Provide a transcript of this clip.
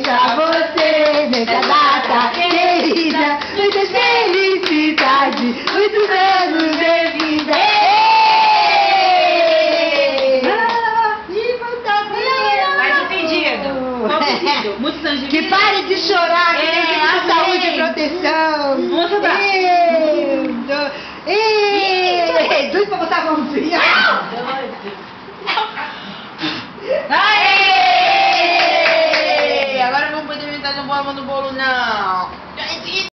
pra você nessa data querida. Muitas felicidades, muitos anos de vida. Mais um pedido. Qual pedido? Muitos anos de vida. Que pare de chorar, que tem muita saúde e proteção. Muito bem. Dois pra botar a mãozinha. Aê! Agora vamos poder inventar no bolo, não.